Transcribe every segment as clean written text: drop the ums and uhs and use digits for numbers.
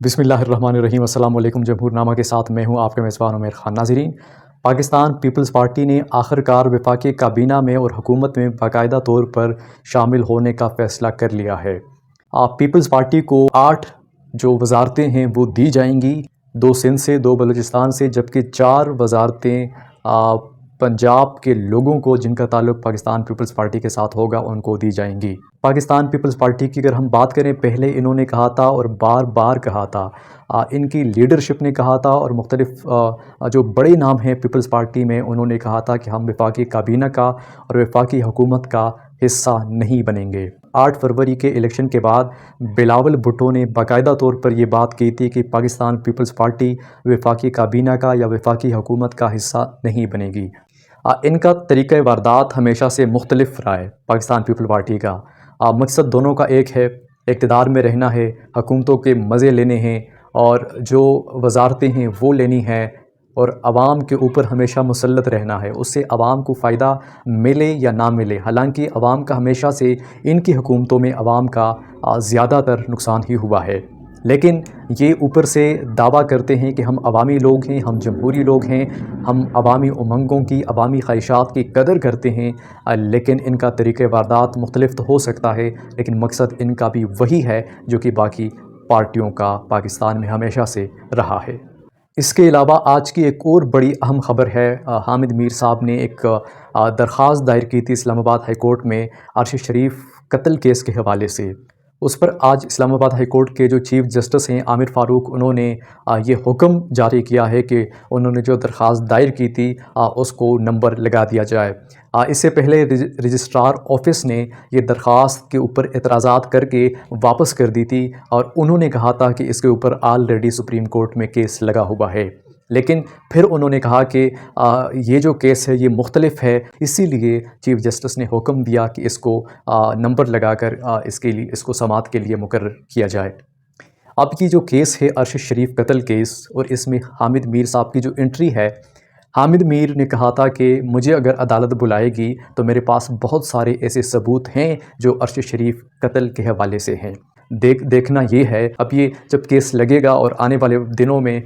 बिस्मिल्लाहिर्रहमानिर्रहीम। अस्सलाम वालेकुम। जमहूरनामा के साथ मैं हूं आपके मेज़बान उमर खान। नाज़रीन, पाकिस्तान पीपल्स पार्टी ने आखिरकार वफाकी काबीना में और हुकूमत में बाकायदा तौर पर शामिल होने का फ़ैसला कर लिया है। पीपल्स पार्टी को 8 जो वज़ारतें हैं वो दी जाएंगी, 2 सिंध से, 2 बलूचिस्तान से, जबकि 4 वज़ारतें पंजाब के लोगों को जिनका ताल्लुक़ पाकिस्तान पीपल्स पार्टी के साथ होगा उनको दी जाएंगी। पाकिस्तान पीपल्स पार्टी की अगर हम बात करें, पहले इन्होंने कहा था और बार बार कहा था, इनकी लीडरशिप ने कहा था और मुख्तलिफ जो बड़े नाम हैं पीपल्स पार्टी में उन्होंने कहा था कि हम वफाकी काबीना का और वफाकी हुकूमत का हिस्सा नहीं बनेंगे। 8 फरवरी के इलेक्शन के बाद बिलावल भुट्टो ने बाकायदा तौर पर यह बात की थी कि पाकिस्तान पीपल्स पार्टी वफाकी काबीना का या वफाकी हुकूमत का हिस्सा नहीं बनेगी। इनका तरीक़ा वारदात हमेशा से मुख्तलिफ रहा है। पाकिस्तान पीपल पार्टी का मकसद दोनों का एक है, इक़्तिदार में रहना है, हुकूमतों के मज़े लेने हैं और जो वज़ारतें हैं वो लेनी हैं और आवाम के ऊपर हमेशा मुसल्लत रहना है, उससे आवाम को फ़ायदा मिले या ना मिले। हालांकि आवाम का हमेशा से इनकी हुकूमतों में आवाम का ज़्यादातर नुकसान ही हुआ है, लेकिन ये ऊपर से दावा करते हैं कि हम अवामी लोग हैं, हम जमहूरी लोग हैं, हम अवामी उमंगों की, अवामी ख्वाहिशात की कदर करते हैं। लेकिन इनका तरीक़े वारदात मुख्तलिफ तो हो सकता है, लेकिन मकसद इनका भी वही है जो कि बाकी पार्टियों का पाकिस्तान में हमेशा से रहा है। इसके अलावा आज की एक और बड़ी अहम ख़बर है, हामिद मीर साहब ने एक दरख्वास्त दायर की थी इस्लामाबाद हाई कोर्ट में अरशद शरीफ कत्ल केस के हवाले से। उस पर आज इस्लामाबाद हाई कोर्ट के जो चीफ़ जस्टिस हैं आमिर फ़ारूक, उन्होंने ये हुक्म जारी किया है कि उन्होंने जो दरख्वास्त दायर की थी उसको नंबर लगा दिया जाए। इससे पहले रजिस्ट्रार ऑफिस ने ये दरख्वास्त के ऊपर एतराज़ात करके वापस कर दी थी और उन्होंने कहा था कि इसके ऊपर ऑलरेडी सुप्रीम कोर्ट में केस लगा हुआ है। लेकिन फिर उन्होंने कहा कि ये जो केस है ये मुख्तलिफ है, इसीलिए चीफ़ जस्टिस ने हुक्म दिया कि इसको नंबर लगाकर इसको समाअत के लिए मुकर्रर किया जाए। अब ये जो केस है अरशद शरीफ कत्ल केस, और इसमें हामिद मीर साहब की जो एंट्री है, हामिद मीर ने कहा था कि मुझे अगर अदालत बुलाएगी तो मेरे पास बहुत सारे ऐसे सबूत हैं जो अरशद शरीफ कत्ल के हवाले से हैं। देखना ये है, अब ये जब केस लगेगा और आने वाले दिनों में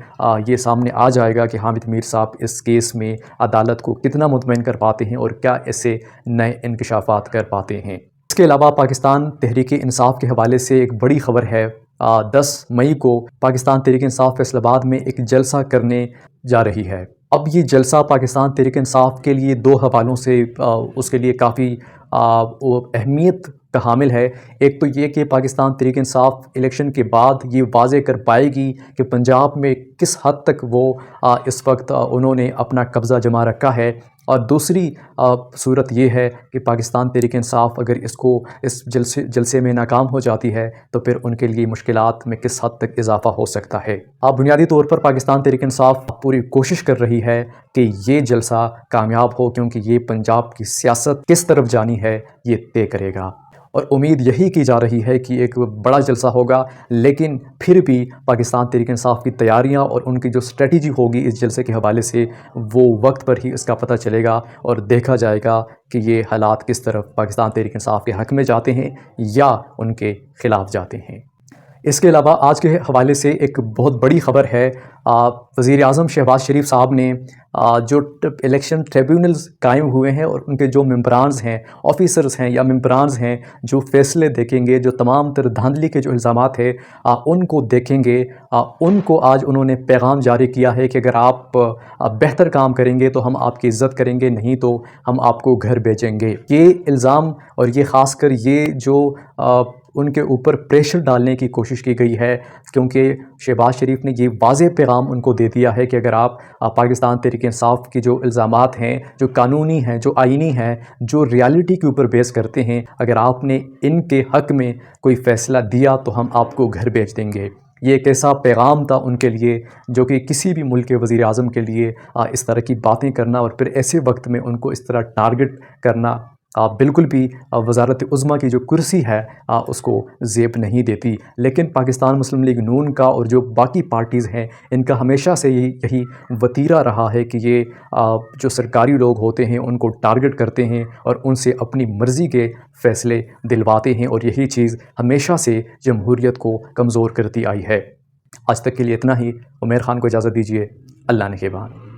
ये सामने आ जाएगा कि हामिद मीर साहब इस केस में अदालत को कितना मुतमईन कर पाते हैं और क्या ऐसे नए इंकशाफात कर पाते हैं। इसके अलावा पाकिस्तान तहरीक इंसाफ के हवाले से एक बड़ी ख़बर है। 10 मई को पाकिस्तान तहरीक इंसाफ फैसलाबाद में एक जलसा करने जा रही है। अब ये जलसा पाकिस्तान तहरीक इंसाफ के लिए 2 हवालों से उसके लिए काफ़ी अहमियत का हामिल है। एक तो ये कि पाकिस्तान तहरीक इंसाफ इलेक्शन के बाद ये वाज़े कर पाएगी कि पंजाब में किस हद तक वो इस वक्त उन्होंने अपना कब्ज़ा जमा रखा है, और दूसरी सूरत ये है कि पाकिस्तान तहरीक इंसाफ अगर इस जलसे में नाकाम हो जाती है तो फिर उनके लिए मुश्किलात में किस हद तक इजाफ़ा हो सकता है। बुनियादी तौर पर पाकिस्तान तहरीक इंसाफ पूरी कोशिश कर रही है कि ये जलसा कामयाब हो, क्योंकि ये पंजाब की सियासत किस तरफ जानी है ये तय करेगा, और उम्मीद यही की जा रही है कि एक बड़ा जलसा होगा। लेकिन फिर भी पाकिस्तान तहरीक इंसाफ की तैयारियां और उनकी जो स्ट्रेटजी होगी इस जलसे के हवाले से, वो वक्त पर ही इसका पता चलेगा और देखा जाएगा कि ये हालात किस तरफ पाकिस्तान तहरीक इंसाफ के हक़ में जाते हैं या उनके ख़िलाफ़ जाते हैं। इसके अलावा आज के हवाले से एक बहुत बड़ी ख़बर है। वज़ीर आज़म शहबाज शरीफ साहब ने जो इलेक्शन ट्रिब्यूनल्स कायम हुए हैं और उनके जो मेंबरान्स हैं, ऑफिसर्स हैं या मेंबरान्स हैं जो फ़ैसले देखेंगे, जो तमाम तर धांधली के जो इल्ज़ामात हैं उनको देखेंगे, उनको आज उन्होंने पैगाम जारी किया है कि अगर आप बेहतर काम करेंगे तो हम आपकी इज़्ज़त करेंगे, नहीं तो हम आपको घर भेजेंगे। ये इल्ज़ाम और ये ख़ासकर ये जो उनके ऊपर प्रेशर डालने की कोशिश की गई है, क्योंकि शहबाज शरीफ ने ये वाज़ेह पैगाम उनको दे दिया है कि अगर आप पाकिस्तान तहरीक इंसाफ की जो इल्ज़ामात हैं, जो कानूनी हैं, जो आइनी हैं, जो रियलिटी के ऊपर बेस करते हैं, अगर आपने इनके हक़ में कोई फ़ैसला दिया तो हम आपको घर भेज देंगे। ये एक ऐसा पैगाम था उनके लिए जो कि किसी भी मुल्क के वज़ीर आज़म के लिए इस तरह की बातें करना और फिर ऐसे वक्त में उनको इस तरह टारगेट करना बिल्कुल भी वज़ारत उज़्मा की जो कुर्सी है उसको ज़ेब नहीं देती। लेकिन पाकिस्तान मुस्लिम लीग नून का और जो बाकी पार्टीज़ हैं, इनका हमेशा से यही वतीरा रहा है कि ये जो सरकारी लोग होते हैं उनको टारगेट करते हैं और उनसे अपनी मर्ज़ी के फ़ैसले दिलवाते हैं, और यही चीज़ हमेशा से जमहूरियत को कमज़ोर करती आई है। آج تک کے لیے اتنا ہی۔ عمیر خان کو اجازت دیجیے، اللہ نگہبان۔